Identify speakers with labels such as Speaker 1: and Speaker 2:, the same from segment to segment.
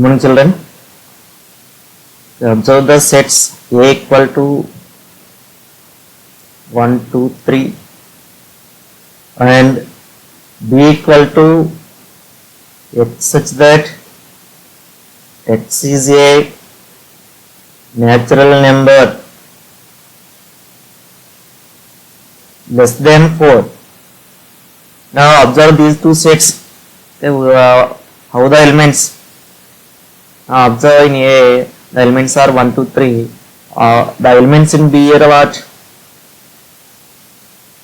Speaker 1: morning children. Observe the sets A equal to 1, 2, 3 and B equal to x such that x is a natural number less than 4. Now observe these two sets. How the elements? Observe in A, the elements are 1, 2, 3. The elements in B are what?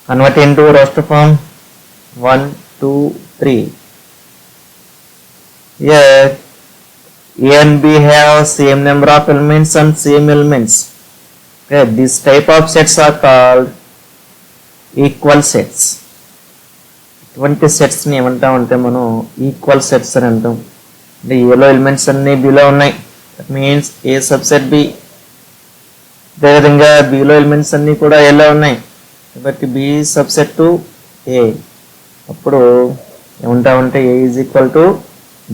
Speaker 1: Convert into roster form 1, 2, 3. Here A and B have same number of elements and same elements. Okay, this type of sets are called equal sets. ఇటువంటి సెట్స్ని ఏమంటామంటే మనం equal sets అని అంటాం. అంటే ఏలో elements అన్నీ బిలో ఉన్నాయి, that means A subset B. అదేవిధంగా బిలో ఎలిమెంట్స్ అన్నీ కూడా ఏలో ఉన్నాయి కాబట్టి బి సబ్సెట్ టు ఏ. అప్పుడు ఏమంటామంటే A is equal to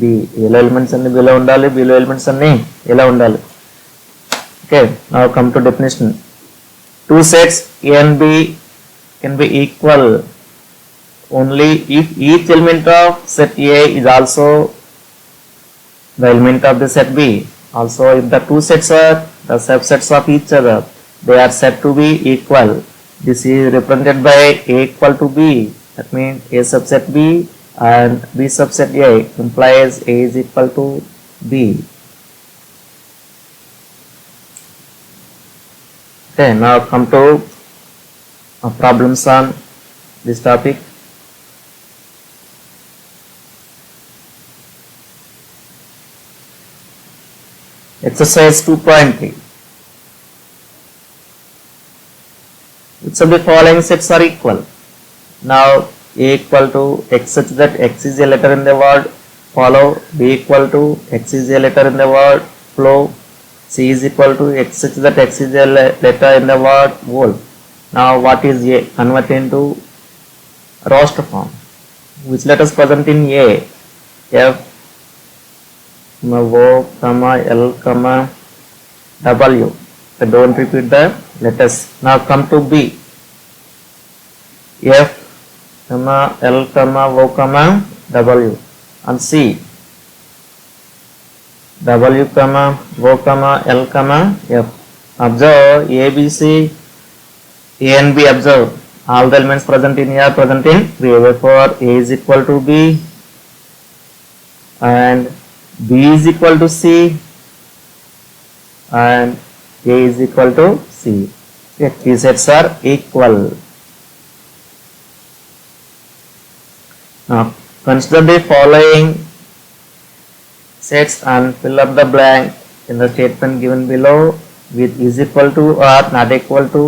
Speaker 1: B. ఏలో ఎలిమెంట్స్ అన్ని బిలో ఉండాలి, బిలో ఎలిమెంట్స్ అన్ని ఎలా ఉండాలి. Okay, now come to definition. Two sets A and B can be equal only if each element of set A is also the element of the set B. Also, if the two sets are the subsets of each other, they are said to be equal. This is represented by A equal to B. That means A subset B and B subset A implies A is equal to B. Okay, now come to problems on this topic. Exercise 2.3. Which of the following sets are equal? Now A equal to x such that x is a letter in the word follow, B equal to x is a letter in the word flow, C is equal to x such that x is a letter in the word wolf. Now what is A? Convert into roster form. Which letters present in A? F, O, L, W. So don't repeat the letters. Now come to B. F, L, O, W. And C. W, O, L, F. Observe A, B, C, A and B. Observe all the elements present in A are present in B. Therefore A is equal to B and B is equal to C and A is equal to C. Okay, these sets are equal. Now consider the following sets and fill up the blank in the statement given below with is equal to or not equal to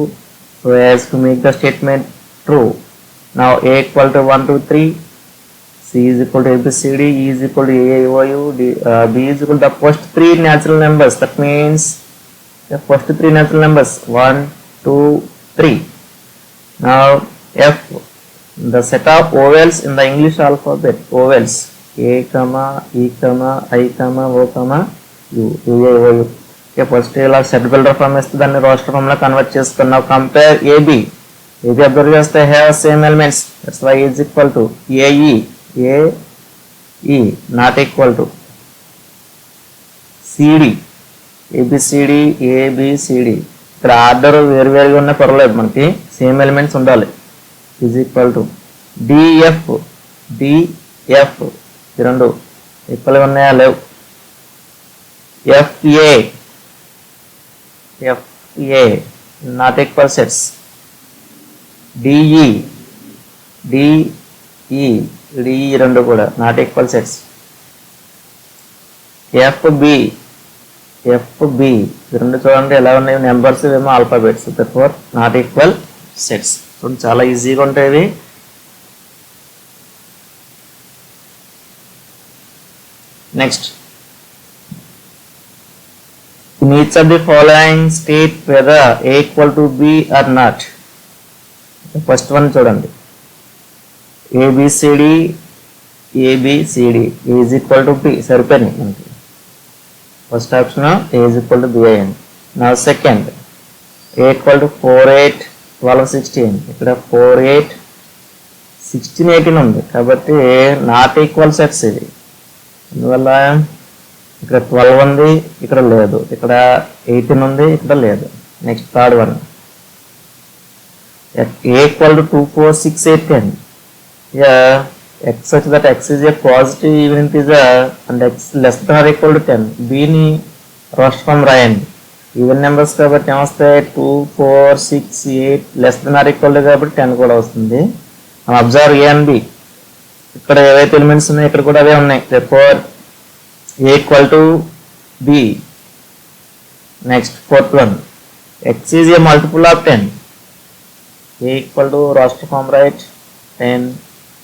Speaker 1: so as to make the statement true. Now A equal to 1, 2, 3. C is equal to ABCD, E is equal to AIOU, B is equal to the first three natural numbers. That means the first three natural numbers 1, 2, 3. Now F, the set of vowels in the English alphabet. Vowels A, E, I, O, U, AIOU. Okay, first ఇలా set builder form ఇస్తే దాన్ని roster form లో convert చేసుకున్నాం. Compare AB. AB observe చేస్తే have same elements. That's why is equal to AE. AE not equal to CD. ABCD, ABCD. ఇక్కడ ఆర్డర్ వేరువేరుగా ఉన్న పర్వాలేదు, మనకి సేమ్ ఎలిమెంట్స్ ఉండాలి. Is equal to DF. DF ఈ రెండు ఈక్వల్గా ఉన్నాయా? లేవు. FA. FA not equal sets. DE. DE రెండు కూడా నాట్ ఈక్వల్ సెట్స్. FB రెండు చూడండి ఎలా ఉన్నాయి, నెంబర్స్ ఏమో alphabets. therefore not equal sets. చాలా ఈజీగా ఉంటాయి. Next, in each of the following state whether A equal to B or not. First one చూడండి. ABCD is equal to B. సరిపోయింది మనకి. First option A is equal to bin. Now second, A equal to 4, 8, 12, 16. ఇక్కడ 4, 8, 16, 18 ఉంది కాబట్టి not equal sets ఇది. అందువల్ల ఇక్కడ 12 ఉంది, ఇక్కడ లేదు. ఇక్కడ 18 ఉంది, ఇక్కడ లేదు. Next third one, A equal to 2, 4, 6, 8, 10. Here x such that x is a positive even integer and x less than or equal to 10. B ని రోస్ట్ ఫామ్ రాయండి. ఈవెన్ నెంబర్స్ కాబట్టి ఏమొస్తాయి, 2, 4, 6, 8 లెస్ దెన్ ఆర్ ఈక్వల్ కాబట్టి 10 కూడా వస్తుంది. Observe A and B, ఇక్కడ ఏవైతే elements ఉన్నాయో ఇక్కడ కూడా అవే ఉన్నాయి. therefore A equal to B. Next fourth one, x is a multiple of 10. A equal to roster form, right? 10,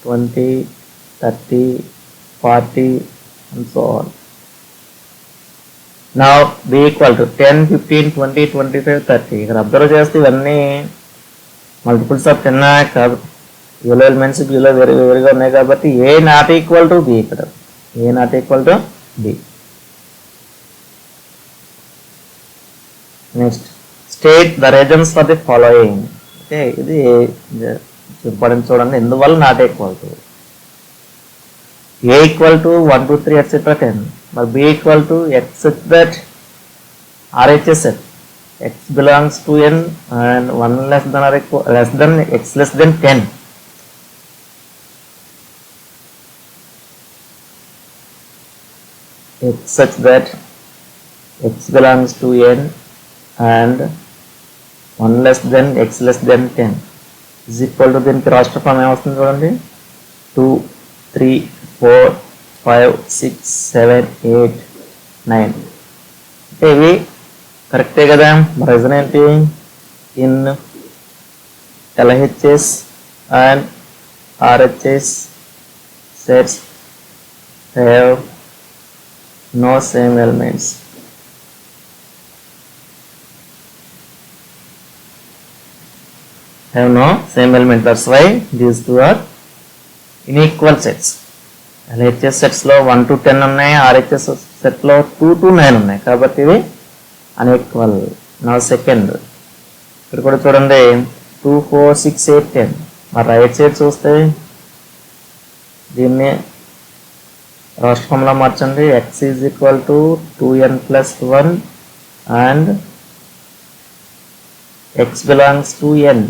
Speaker 1: 20, 30, 40 and so on. Now B equal to 10, 15, 20, 25, 30. ఇక్కడ observe చేస్తే ఇవన్నీ multiples of 10 కాదు. ఏలో ఎలిమెంట్స్ బిలో వేరుగా ఉన్నాయి కాబట్టి A not equal to B. ఇక్కడ A not equal to B. Next state the reasons for the following. Okay, ఇది ఇంపార్టెంట్ చూడండి. ఎందువల్ల not equal to A equal to 1, 2, 3 etc. 10. But B equal to x such that RHS set x belongs to n and 1 less than or equal less than x less than 10. X such that x belongs to n and 1 less than x less than 10 is equal to దీనికి రాష్ట్ర form ఏమవుతుంది చూడండి, 2, 3, 4, 5, 6, 7, 8, 9. అంటే ఇవి కరెక్టే కదా. మరి reason ఏంటి, in LHS and RHS sets have no same elements. Have no same element. That's why these two are unequal sets. LHS sets లో 1 to 10 ఉన్నాయి, RHS set లో 2 to 9 ఉన్నాయి కాబట్టి ఇవి అన్ఈక్వల్. నా సెకండ్ ఇక్కడ కూడా చూడండి 2, 4, 6, 8, 10. మరి రైట్ సైడ్ చూస్తే దీన్ని రాష్ట్ర ఫామ్లో మార్చండి. x is equal to 2n plus 1 and x belongs to n.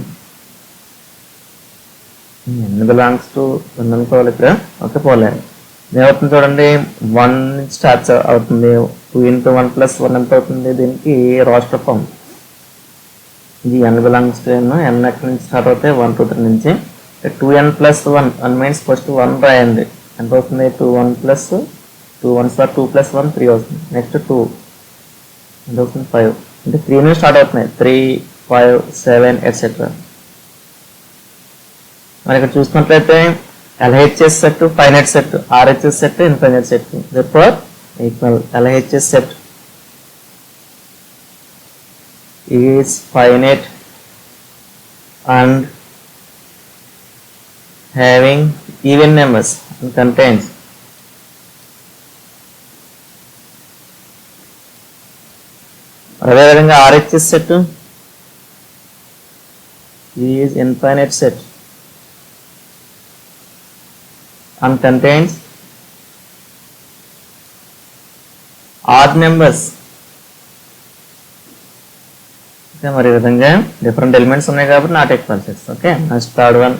Speaker 1: n belongs to 1 అనుకోవాలి ఇక్కడ. ఓకే, పోలేదు. ఏమవుతుంది చూడండి, 1 నుంచి స్టార్ట్ అవుతుంది. 2 into 1 plus 1 ఎంత అవుతుంది, దీనికి రాష్ట్ర ఫామ్. ఇది n belongs to n. n ఎక్కడి నుంచి స్టార్ట్ అవుతాయి, 1, 2, 3 నుంచి. 2n plus 1 మీన్స్ ఫస్ట్ 1 రాయండి. ఎంత అవుతుంది, 2, 1 plus 2 1s are 2 plus 1 3 అవుతుంది. నెక్స్ట్ 2 ఎంత అవుతుంది, 5. అంటే 3 నుంచి స్టార్ట్ అవుతున్నాయి, 3, 5, 7 ఎట్సెట్రా. మరి ఇక్కడ చూసినట్లయితే LHS set finite set, RHS set infinite set. therefore equal LHS set is finite and having even numbers and contains అదేవిధంగా RHS set is infinite set and contains odd numbers. Okay, మరి ఈ విధంగా different elements ఉన్నాయి కాబట్టి not equal sets. Okay, next third one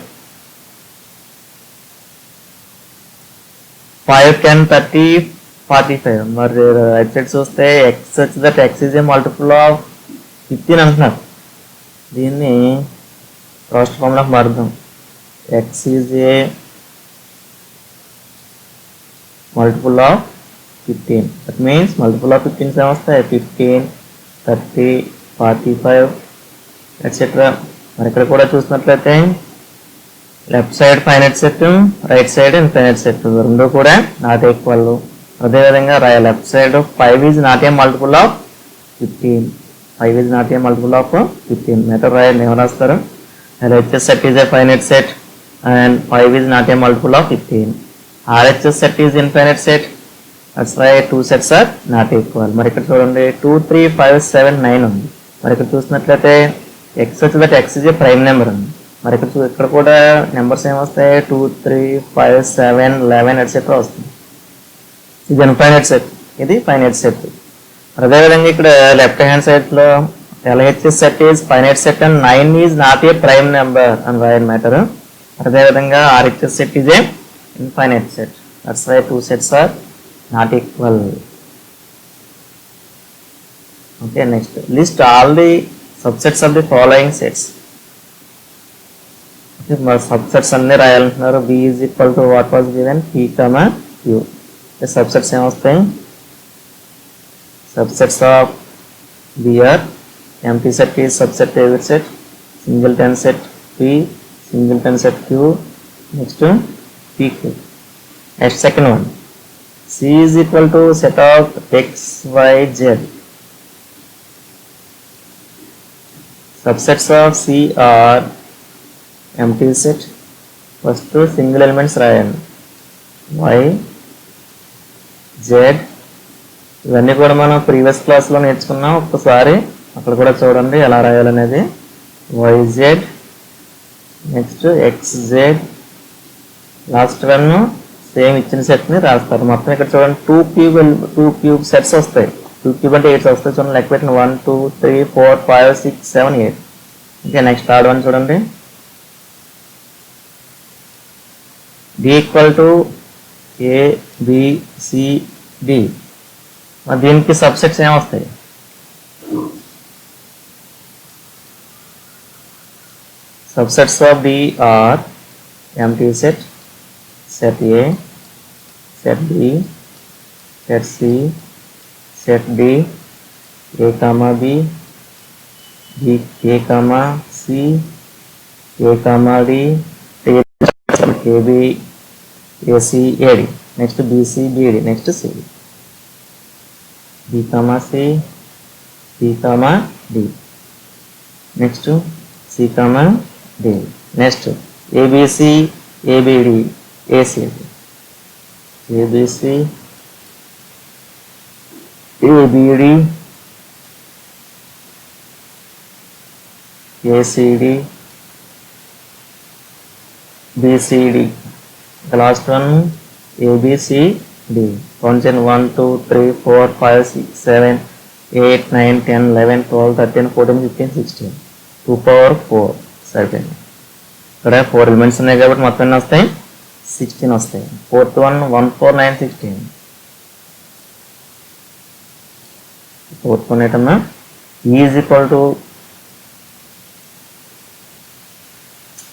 Speaker 1: 5, 10, 30, 45. మరి right side చూస్తే x such that x is a multiple of 15 అంటున్నారు. దీన్ని రాష్ట్ర ఫామ్లోకి మారుద్దాం. x is a multiple of 15. That means multiple of 15 ఏమొస్తాయి, 15, 30, 45 ఎట్సెట్రా. మరి ఇక్కడ కూడా చూసినట్లయితే left side finite set, right side infinite set, రెండు కూడా నాట్ ఈక్వల్. అదేవిధంగా left side 5 is not a multiple of 15. 5 is not a multiple of 15. Method రాయండి, ఏమో రాస్తారు, LHS set is a finite set and 5 is not a multiple of 15. RHS set is infinite set that's why 2 sets are not equal. మరి ఇక్కడ చూడండి 2 3 5 7 9 ఉంది. మరి ఇక్కడ చూసినట్లయితే x వచ్చేది x is a prime number ఉంది. మరి ఇక్కడ కూడా నెంబర్స్ ఏమొస్తాయి 2 3 5 7 11 ఎట్సెట్రా వస్తుంది. ఇది ఇన్ఫైనైట్ సెట్, ఇది ఫైనైట్ సెట్. అదేవిధంగా ఇక్కడ లెఫ్ట్ హ్యాండ్ సైడ్ లో LHS set is finite set and 9 is not a prime number and why matter. అదేవిధంగా RHS set is a infinite set. That's why 2 sets are not equal. Okay, next list all the subsets of the following sets. Okay, మరి subsets అన్ని రాయాలంటున్నారు. B is equal to what was given P, Q. The subsets ఏమొస్తాయి? Subsets of B are empty set is subset David set, singleton set P, singleton set Q, next PQ. Next second one, C is equal to set of X, Y, Z. Subsets of C are empty set, first single elements రాయాలి Y, Z. ఇవన్నీ కూడా మనం previous క్లాస్లో నేర్చుకున్నాం. ఒక్కసారి అక్కడ కూడా చూడండి ఎలా రాయాలనేది. YZ, next XZ, last one same ఇచ్చిన సెట్ని రాస్తారు. మొత్తం ఇక్కడ చూడండి 2 క్యూబ్ సెట్స్ వస్తాయి. 2 క్యూబ్ అంటే 8 వస్తాయి. చూడండి లెక్క పెట్టిన 1 2 3 4 5 6 7 8. ఓకే, నెక్స్ట్ థర్డ్ వన్ చూడండి. D equal to ABCD. మరి దీనికి సబ్సెట్స్ ఏమొస్తాయి? Subsets of D are empty set, set A, set B, set C, set D, A comma B, B A comma C, A comma D, AB, AC, AD. Next BC, BD. Next C, B comma C, B comma D. Next C comma D. Next ABC, ABD, ACD. ABC, ABD, ACD, BCD. The last one ABCD. Count in 1 2 3 4 5 6 7 8 9 10 11 12 13 14 15 16. 2 power 4 సరిపోయింది. ఇక్కడ 4 elements ఉన్నాయి కాబట్టి మొత్తం ఎన్ని వస్తాయి? 16 వస్తాయి. 4th one 1 4 9 16. 4th one ఏంటన్నా? E is equal to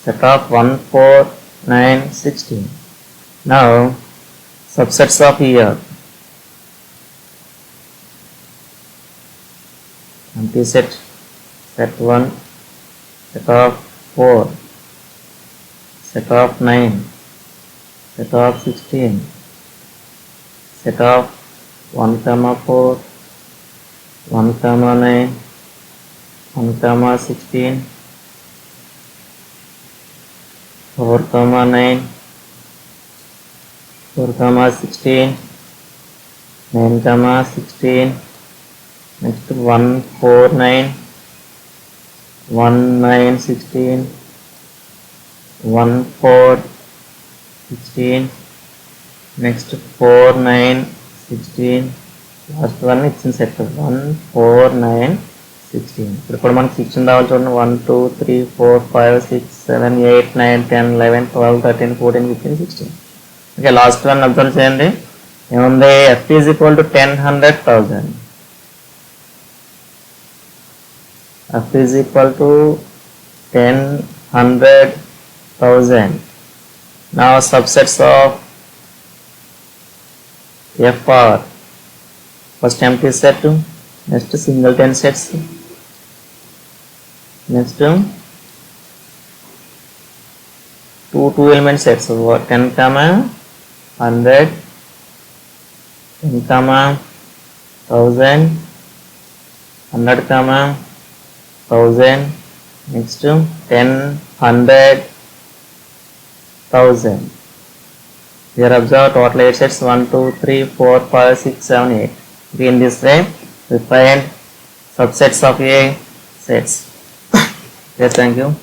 Speaker 1: set of 1 4 9 16. Now subsets of E are empty set, set 1, set of 4, set of 9, set of 16, set of 1 comma 4, 1 comma 9, 1 comma 16, 4 comma 9, 4 comma 16, 9 comma 16, next 1 4 9, 1 9 16, 1 4 16, next 4 9 16, last one ఇచ్చిన set 1 4 9 16. ఇప్పుడు కూడా మనకి 16 రావాలి చూడండి. 1 2 3 4 5 6 7 8 9 10 11 12 13 14 15 16. Okay, last one observe చేయండి. ఏముంది? F is equal to 10 100 1000. F is equal to 10 100 1000. Now subsets of F are first empty set, next singleton sets, next two element sets. 10 comma 100, 10 comma 1000, 100 comma 1000, next 10 100 1000. Here observe total 8 sets 1, 2, 3, 4, 5, 6, 7, 8. Okay, in this way we find subsets of A sets. Okay, thank you.